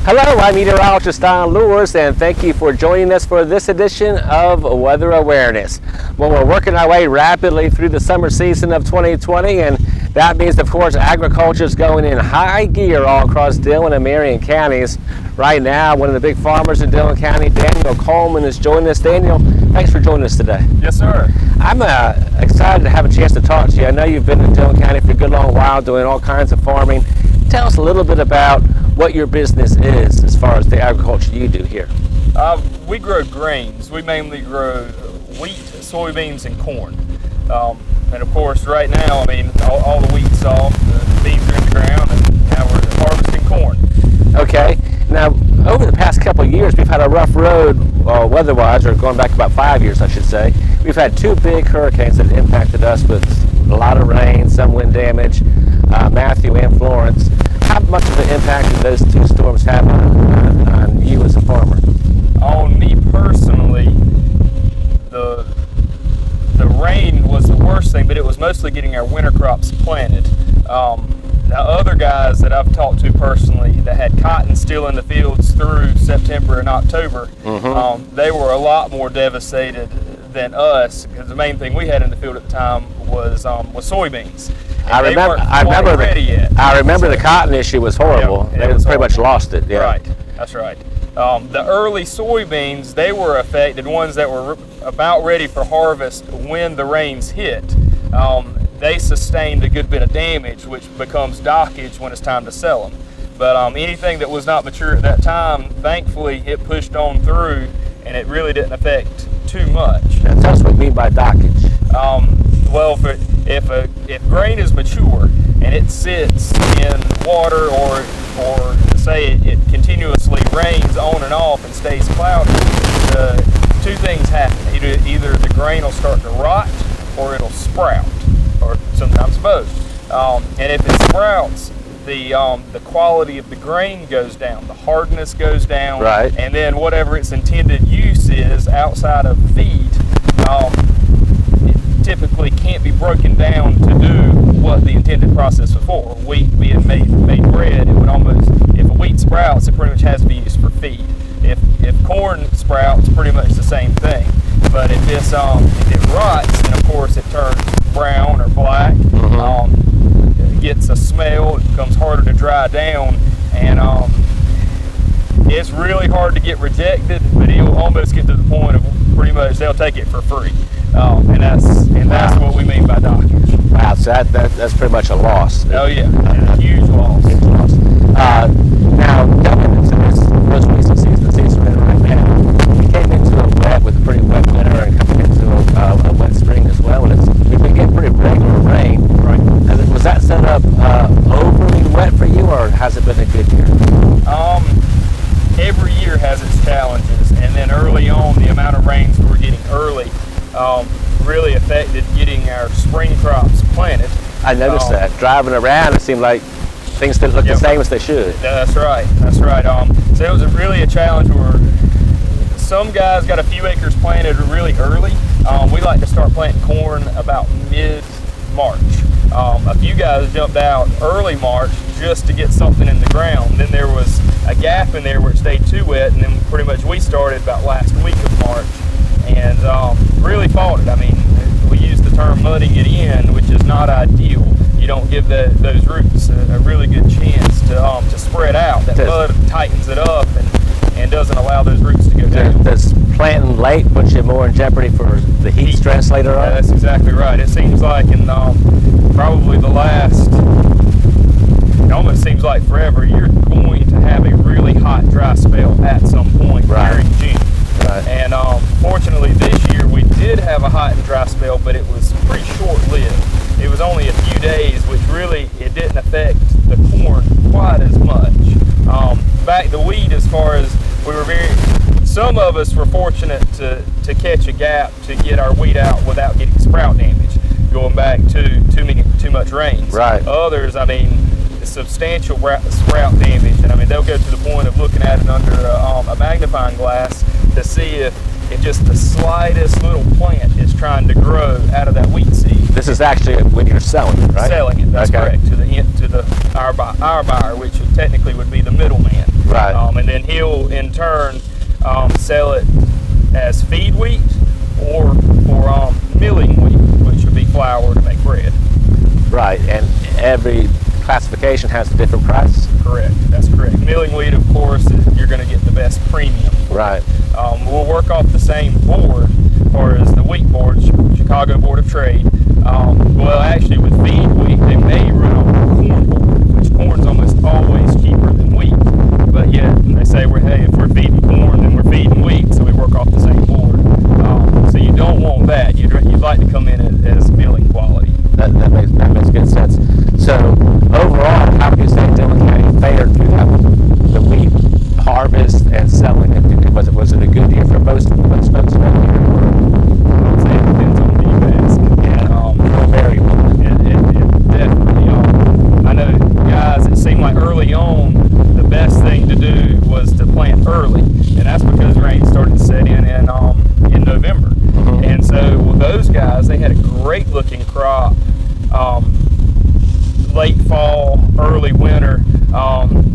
Hello, I'm meteorologist Don Lewis, and thank you for joining us for this edition of Weather Awareness. Well, we're working our way rapidly through the summer season of 2020, and that means, of course, agriculture is going in high gear all across Dillon and Marion counties. Right now, one of the big farmers in Dillon County, Daniel Coleman, is joining us. Daniel, thanks for joining us today. Yes, sir. I'm excited to have a chance to talk to you. I know you've been in Dillon County for a good long while doing all kinds of farming. Tell us a little bit about what your business is as far as the agriculture you do here. We grow grains. We mainly grow wheat, soybeans, and corn. And of course, right now, I mean, all the wheat's off, the beans are in the ground, and now we're harvesting corn. Okay. Now, over the past couple of years, we've had a rough road weather-wise, or going back about 5 years, I should say. We've had two big hurricanes that impacted us with a lot of rain, some wind damage, Matthew and Florence. How much of an impact did those two storms have on you as a farmer? On me personally, the rain was the worst thing, but it was mostly getting our winter crops planted. Now, other guys that I've talked to personally that had cotton still in the fields through September and October, they were a lot more devastated than us, because the main thing we had in the field at the time was soybeans. I remember the cotton issue was horrible. Yeah, they pretty much lost it. Yeah. Right, that's right. The early soybeans, they were affected, ones that were about ready for harvest when the rains hit. They sustained a good bit of damage, which becomes dockage when it's time to sell them. But anything that was not mature at that time, thankfully, it pushed on through, and it really didn't affect too much. Now, tell us what you mean by dockage. Well, if grain is mature and it sits in water, or say it continuously rains on and off and stays cloudy, two things happen. Either the grain will start to rot or it'll sprout, or sometimes both. And if it sprouts, the quality of the grain goes down, the hardness goes down, right. And then whatever its intended use is outside of feed, it typically can't be broken down to do what the intended process was for. Wheat being made bread, it would almost, if a wheat sprouts, it pretty much has to be used for feed. If corn sprouts, pretty much the same thing. But if it rots, then of course it turns brown or black. It gets a smell. It becomes harder to dry down, and it's really hard to get rejected. But you'll almost get to the point of pretty much they'll take it for free, and that's what we mean by dockage. Wow, so that's pretty much a loss. Oh yeah, a huge loss. Huge loss. Now, coming into this most recent season, the season we're in right now, we came into it with a pretty wet winter and coming into a wet spring as well, and we've been getting pretty regular rain. Right. Was that set up overly wet for you, or has it been a good year? Every year has its challenges, and then early on, the amount of rains we were getting early really affected getting our spring crops planted. I noticed that. Driving around, it seemed like things didn't look the same as they should. That's right. So it was really a challenge where some guys got a few acres planted really early. We like to start planting corn about mid-March. A few guys jumped out early March just to get something in the ground. Then there was a gap in there where it stayed too wet, and then pretty much we started about last week of March, and really fought it. I mean, we use the term mudding it in, which is not ideal. You don't give those roots a really good chance to spread out. That mud tightens it up and doesn't allow those roots to go down. Does planting late put you more in jeopardy for the heat stress later on? Yeah, that's exactly right. It seems like in probably the last, it almost seems like forever, you're going to have a really hot, dry spell at some point during June. Right. And fortunately this year we did have a hot and dry spell, but it was pretty short-lived. It was only a few days, which really, it didn't affect the corn quite as much. Back to wheat, as far as some of us were fortunate to catch a gap to get our wheat out without getting sprout damage, going back to too much rains. Right. Others, I mean, substantial sprout damage, and I mean they'll go to the point of looking at it under a magnifying glass to see if just the slightest little plant is trying to grow out of that wheat seed. This is actually when you're selling it, right? Selling it, that's correct, to the our buyer, which technically would be the middleman. Right. And then he'll in turn sell it as feed wheat or for milling wheat, which would be flour to make bread. Right, and every classification has a different price. Correct, that's correct. Milling wheat, of course, you're going to get the best premium. Right. We'll work off the same board, or as the wheat board, Chicago Board of Trade. Well, actually, with feed wheat, they may run on the corn board, which corn's almost always cheaper than wheat. But yet, they say, hey, if we're feeding corn, then we're feeding wheat, so we work off the same board. So you don't want that. You'd like to come in as milling quality. That makes good sense. So overall, how would you say Dillon County fared through the wheat harvest and selling? Was it a good year for most folks? I would say it depends on who you ask. Yeah, variable. It definitely. I know, guys, it seemed like early on the best thing to do was to plant early, and that's because rain started to set in November. Mm-hmm. And so those guys, they had a great looking crop. Late fall, early winter.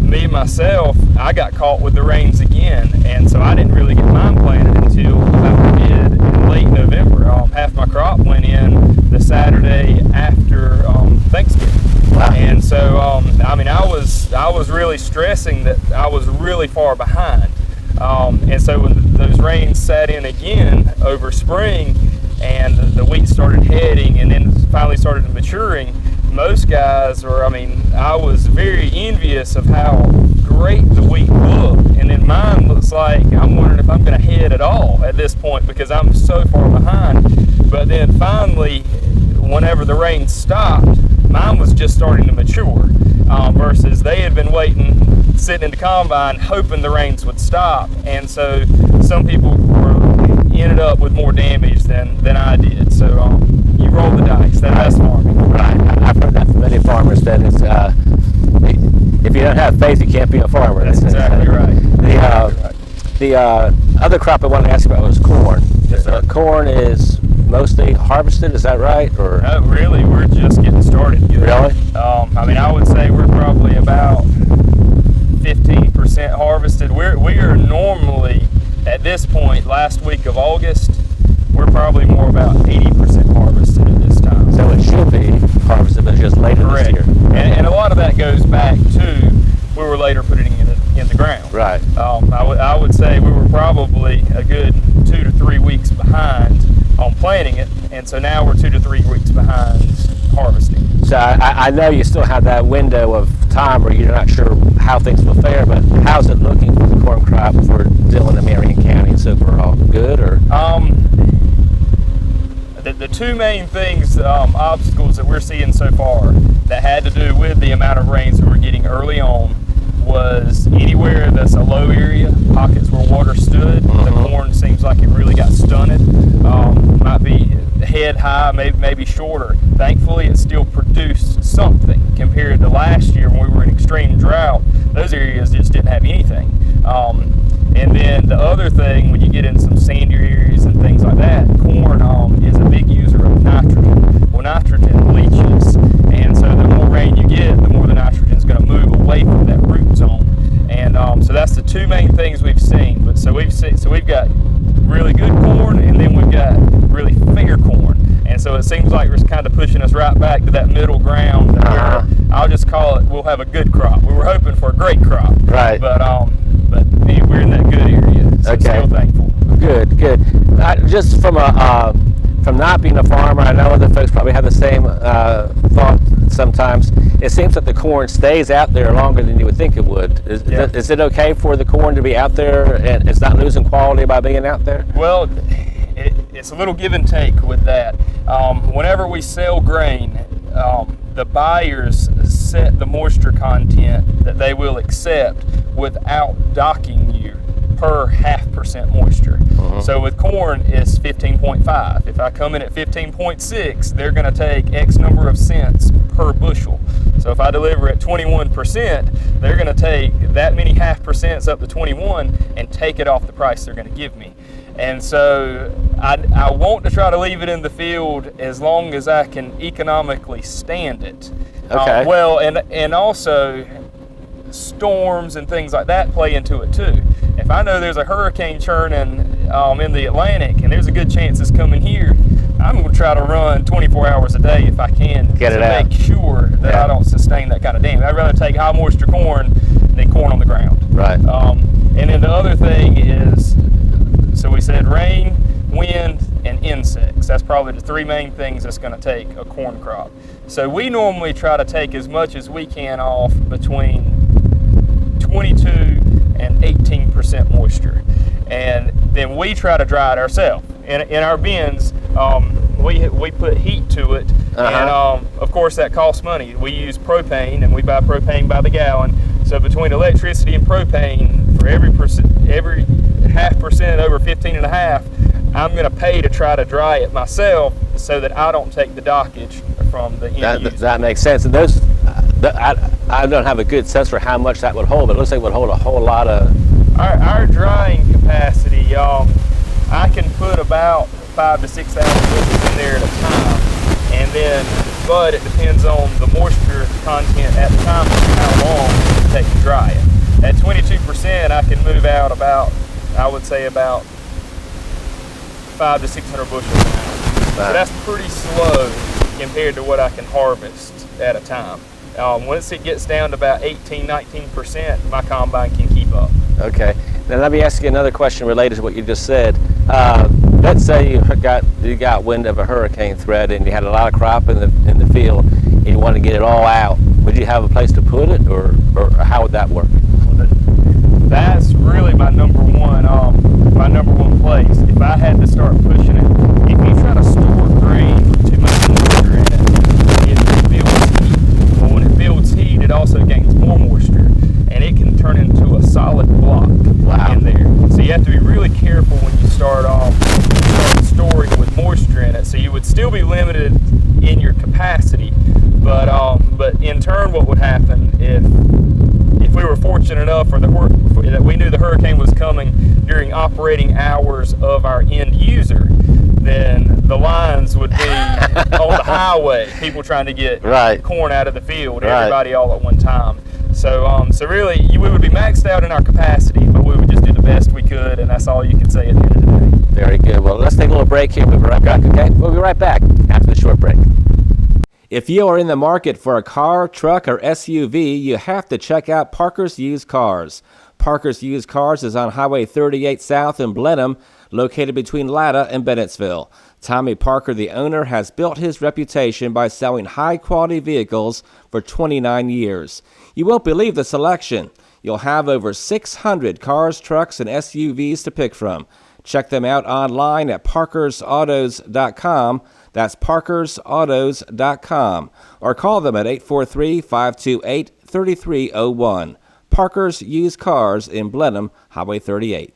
Me myself, I got caught with the rains again, and so I didn't really get mine planted until about mid and late November. Half my crop went in the Saturday after Thanksgiving. Wow. And so I was really stressing that I was really far behind. And so when those rains sat in again over spring, and the wheat started heading and then finally started maturing, most guys I was very envious of how great the wheat looked, and then mine looks like I'm wondering if I'm going to head at all at this point because I'm so far behind. But then finally, whenever the rain stopped, mine was just starting to mature, versus they had been waiting, sitting in the combine, hoping the rains would stop, and so some people ended up with more damage than I did. So you roll the dice. That's farming. Right. I've heard that from many farmers that it's if you don't have faith, you can't be a farmer. That's exactly right. The other crop I wanted to ask about was corn. Yes, sir. Corn is mostly harvested. Is that right? Or really, we're just getting started. Really? I would say we're probably about 15% harvested. We are normally at this point, last week of August, we're probably more about 80% harvested at this time. So it should be harvested, but just later Correct. this year. And a lot of that goes back to we were later putting it in the ground. Right. I would say we were probably a good 2 to 3 weeks behind on planting it, and so now we're 2 to 3 weeks behind harvesting. So I know you still have that window of time where you're not sure how things will fare, but how's it looking for the corn crop for Dillon and Marion counties overall? Good or? The two main things, obstacles that we're seeing so far that had to do with the amount of rains we were getting early on was anywhere that's a low area, pockets where water stood, the corn seems like it really got stunted. Might be head high, maybe shorter. Thankfully, it still produced something compared to last year when we were in extreme drought. Those areas just didn't have anything. And then the other thing, when you get in some sandier areas and things like that, corn is a big user of nitrogen. Well, nitrogen leaches, and so the more rain you get, the more the nitrogen is going to move away from that root zone. And so that's the two main things we've seen. But so we've got really good corn, and then we've got really fair corn. And so it seems like it's kind of pushing us right back to that middle ground where I'll just call it, we'll have a good crop. We were hoping for a great crop. Right. But we're in that good area. So Okay. still thankful. Good. Just from not being a farmer, I know other folks probably have the same thought sometimes. It seems that the corn stays out there longer than you would think it would. Is it okay for the corn to be out there and it's not losing quality by being out there? Well, it's a little give and take with that. Whenever we sell grain, the buyers set the moisture content that they will accept without docking you per 0.5% moisture. So with corn, it's 15.5. If I come in at 15.6, they're going to take X number of cents per bushel. So if I deliver at 21%, they're going to take that many 0.5% up to 21 and take it off the price they're going to give me. And so I want to try to leave it in the field as long as I can economically stand it. Okay. Well, and also storms and things like that play into it too. If I know there's a hurricane churning in the Atlantic and there's a good chance it's coming here, I'm going to try to run 24 hours a day if I can to make sure that I don't sustain that kind of damage. I'd rather take high moisture corn than corn on the ground. Right. And then the other thing is, so we said rain, wind, and insects. That's probably the three main things that's going to take a corn crop. So we normally try to take as much as we can off between 22 and 18% moisture. And then we try to dry it ourselves. In our bins, we put heat to it, and of course that costs money. We use propane, and we buy propane by the gallon. So between electricity and propane, for every 0.5% over 15.5, I'm going to pay to try to dry it myself, so that I don't take the dockage from the end user. That makes sense. And those, I don't have a good sense for how much that would hold, but it looks like it would hold a whole lot of. Our drying capacity, I can put about 5,000 to 6,000 bushels in there at a time, and then, but it depends on the moisture content at the time and how long it takes to dry it. At 22%, I can move out about, I would say about 500 to 600 bushels an hour. So that's pretty slow compared to what I can harvest at a time. Once it gets down to about 18, 19%, my combine can keep up. Okay. Now let me ask you another question related to what you just said. Let's say you got wind of a hurricane threat and you had a lot of crop in the field and you want to get it all out. Would you have a place to put it, or how would that work? That's really my number one place. If I had to start pushing it, if you try to store grain with too much moisture in it builds heat. Well, when it builds heat, it also gains more moisture, and it can turn into a solid block in there. So you have to be really careful when you start storing with moisture in it. So you would still be limited in your capacity, but in turn, what would happen if we were fortunate enough that we knew the hurricane was coming during operating hours of our end user, then the lines would be on the highway, people trying to get corn out of the field, everybody all at one time. So really, we would be maxed out in our capacity, but we would just do the best we could, and that's all you can say at the end of the day. Very good. Well, let's take a little break here. We'll be right back, okay? We'll be right back after the short break. If you are in the market for a car, truck, or SUV, you have to check out Parker's Used Cars. Parker's Used Cars is on Highway 38 South in Blenheim, located between Latta and Bennettsville. Tommy Parker, the owner, has built his reputation by selling high-quality vehicles for 29 years. You won't believe the selection. You'll have over 600 cars, trucks, and SUVs to pick from. Check them out online at parkersautos.com. That's parkersautos.com. Or call them at 843-528-3301. Parker's Used Cars in Blenheim, Highway 38.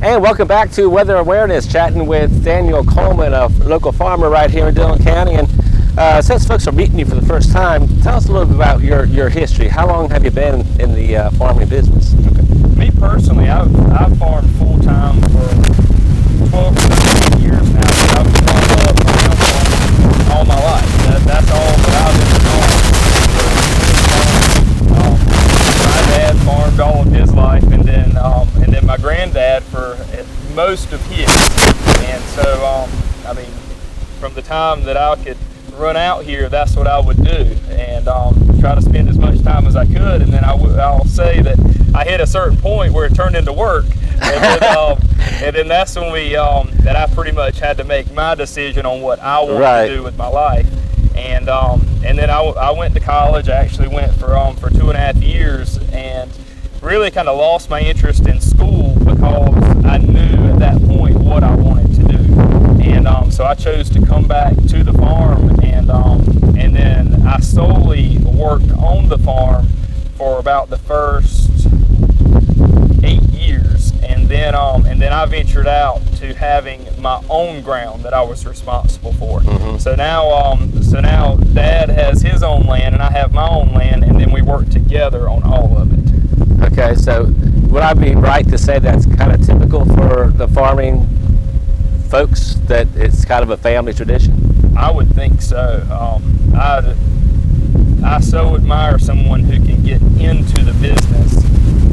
And welcome back to Weather Awareness, chatting with Daniel Coleman, a local farmer right here in Dillon County. And since folks are meeting you for the first time, tell us a little bit about your history. How long have you been in the farming business? Okay. Me personally, I've farmed full time for 12 to 13 years now. I've grown up around farming all my life. That's all that I've been doing. My dad farmed all of his life, and then my granddad for most of his. And so, from the time that I could run out here, that's what I would do, and try to spend as much time as I could. And then I'll say that I hit a certain point where it turned into work, and then that's when that I pretty much had to make my decision on what I wanted to do with my life. And then I went to college. I actually went for 2.5 years, and really kind of lost my interest in school because I knew at that point what I wanted to do. And so I chose to come back to the farm, and then I solely worked on the farm for about the first 8 years, and then I ventured out to having my own ground that I was responsible for. Mm-hmm. So now Dad has his own land and I have my own land, and then we work together on all of it. Okay, so would I be right to say that's kind of typical for the farming folks that it's kind of a family tradition? I would think so. I so admire someone who can get into the business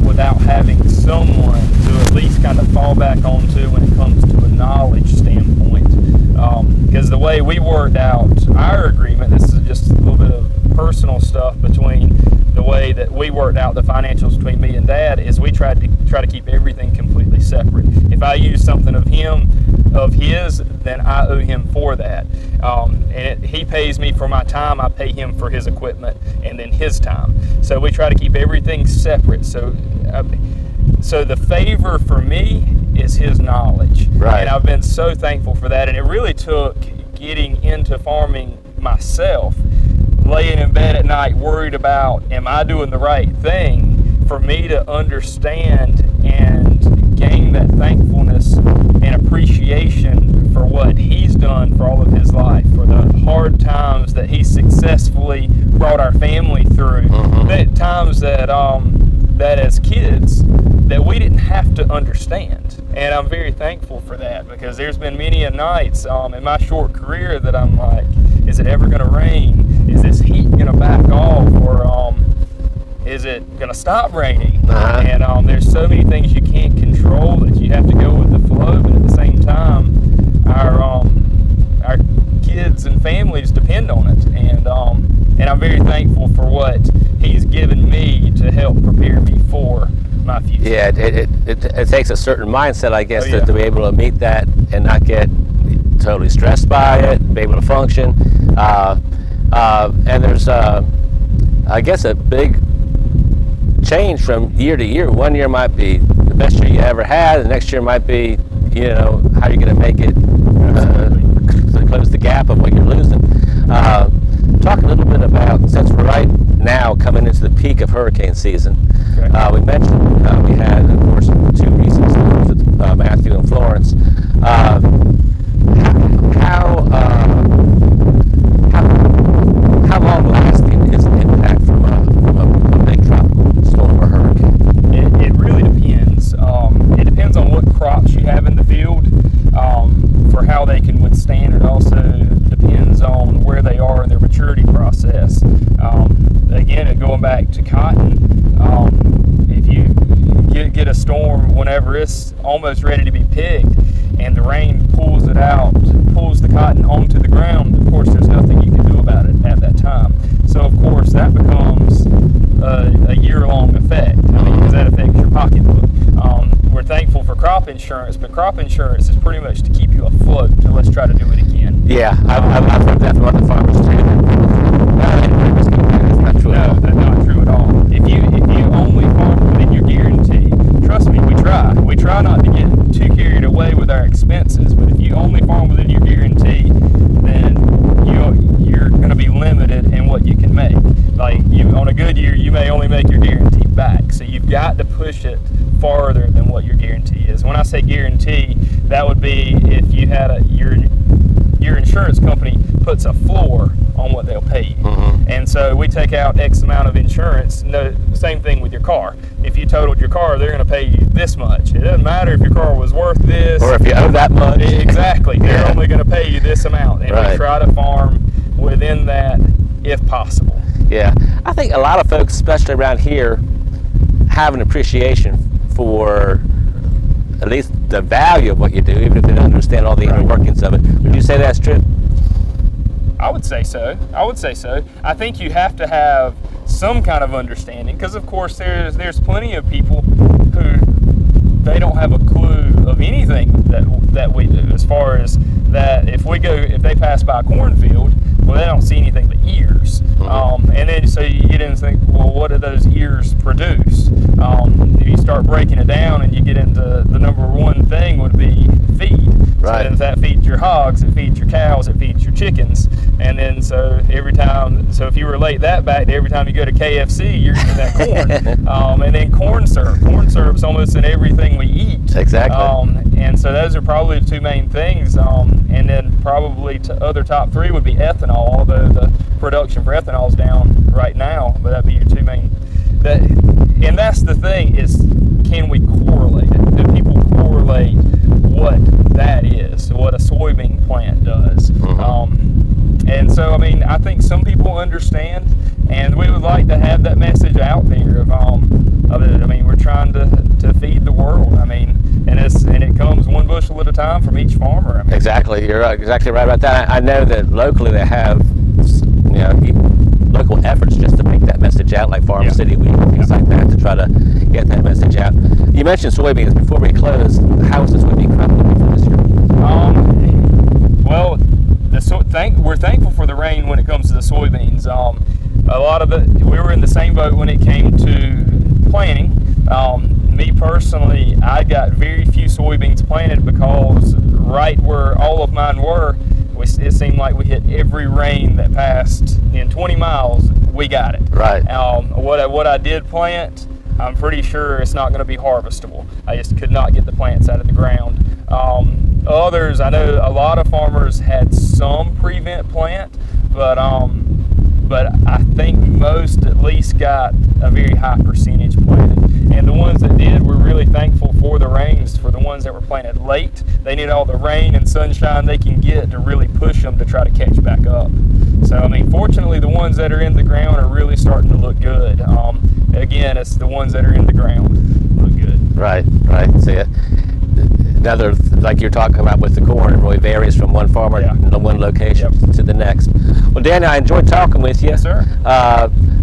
without having someone to at least kind of fall back onto when it comes to a knowledge standpoint. Because the way we worked out our agreement, this is just a little bit of personal stuff between the way that we worked out the financials between me and Dad, is we try to keep everything completely separate. If I use something of his, then I owe him for that. He pays me for my time, I pay him for his equipment and then his time. So we try to keep everything separate. So the favor for me is his knowledge. Right. And I've been so thankful for that. And it really took getting into farming myself, laying in bed at night worried about, am I doing the right thing, for me to understand and gain that thankfulness and appreciation for what he's done for all of his life, for the hard times that he successfully brought our family through, the times that as kids that we didn't have to understand. And I'm very thankful for that, because there's been many a nights in my short career that I'm like, is it ever going to rain? Is this heat going to back off? Or is it going to stop raining? And there's so many things you can't control that you have to go with the flow, but at the same time, our kids and families depend on it. And I'm very thankful for what he's given me to help prepare me for my future. Yeah, it takes a certain mindset, I guess, Oh, yeah. to be able to meet that and not get totally stressed by it, be able to function. And there's, I guess, a big change from year to year. One year might be the best year you ever had, the next year might be, how you're going to make it to close the gap of what you're losing. Talk a little bit about, since we're right now coming into the peak of hurricane season, Okay. we mentioned we had, of course, 2 recent storms with Matthew and Florence. How long-lasting is the impact from a big tropical storm or hurricane? It really depends. It depends on what crops you have in the field for how they can withstand. It also depends on where they are in their maturity process. Again, going back to cotton, if you get a storm whenever it's almost ready to be picked and the rain pulls the cotton onto the ground, of course there's nothing you can do about it at that time. So of course that becomes a year-long effect, because that affects your pocketbook. We're thankful for crop insurance, but crop insurance is pretty much to keep you afloat. So let's try to do it again. Yeah, I've heard that from other farmers too. That's not true at all. No, that's not true at all. If you only farm within your guarantee, trust me, we try. We try not to get too carried away with our expenses, but if you only farm within your guarantee, then you're going to be limited in what you can make. Like on a good year, you may only make your guarantee back. So you've got to push it farther than what your guarantee is. When I say guarantee, that would be if you had your insurance company puts a floor on what they'll pay you. And so we take out X amount of insurance. No, same thing with your car. If you totaled your car, they're going to pay you this much. It doesn't matter if your car was worth this. Or if you owe that much. Exactly. They're Yeah. only going to pay you this amount. And Right. we try to farm within that if possible. Yeah, I think a lot of folks, especially around here, have an appreciation for at least the value of what you do, even if they don't understand all the inner workings of it. Would you say that's true? I would say so. I think you have to have some kind of understanding, because of course there's plenty of people who they don't have a clue of anything that we do, as far as that if they pass by a cornfield, well, they don't see anything but ears. And then so you get in and think, well, what do those ears produce? You start breaking it down and you get into the number one thing would be feed. Right. So then that feeds your hogs, it feeds your cows, it feeds your chickens. And then so if you relate that back to every time you go to KFC, you're eating that corn. And then corn syrup. Corn syrup's almost in everything we eat. Exactly. And so those are probably the 2 main things. And then probably other top 3 would be ethanol, although the production for ethanol is down right now, but that'd be your 2 main. And that's the thing, is can we correlate it? Do people correlate what that is, what a soybean plant does. And so, I mean, I think some people understand, and we would like to have that message out there of it. I mean, we're trying to feed the world. I mean, and it comes one bushel at a time from each farmer. I mean, Exactly, you're exactly right about that. I know that locally they have, local efforts just to make that message out, like Farm City Week, things like that, to try to get that message out. You mentioned soybeans. Before we close, how is the soybean crop looking for this year? Well, we're thankful for the rain when it comes to the soybeans. A lot of we were in the same boat when it came to planting. Me personally, I got very few soybeans planted because right where all of mine were, it seemed like we hit every rain that passed in 20 miles. We got it. Right. What I did plant, I'm pretty sure it's not going to be harvestable. I just could not get the plants out of the ground. Others, I know a lot of farmers had some prevent plant, but I think most at least got a very high percentage planted. And the ones that did, we're really thankful for the rains. For the ones that were planted late, they need all the rain and sunshine they can get to really push them to try to catch back up. So, I mean, fortunately, the ones that are in the ground are really starting to look good. Again, it's the ones that are in the ground look good. Right. See, another, like you're talking about with the corn, it really varies from one farmer to one location to the next. Well, Daniel, I enjoyed talking with you. Yes, sir.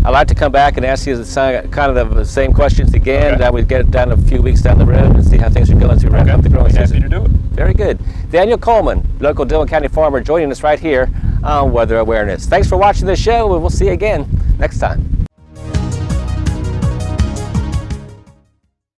I'd like to come back and ask you kind of the same questions again. That we get it down a few weeks down the road and see how things are going to wrap up the growing season. Happy to do it. Very good. Daniel Coleman, local Dillon County farmer, joining us right here on Weather Awareness. Thanks for watching this show, and we'll see you again next time.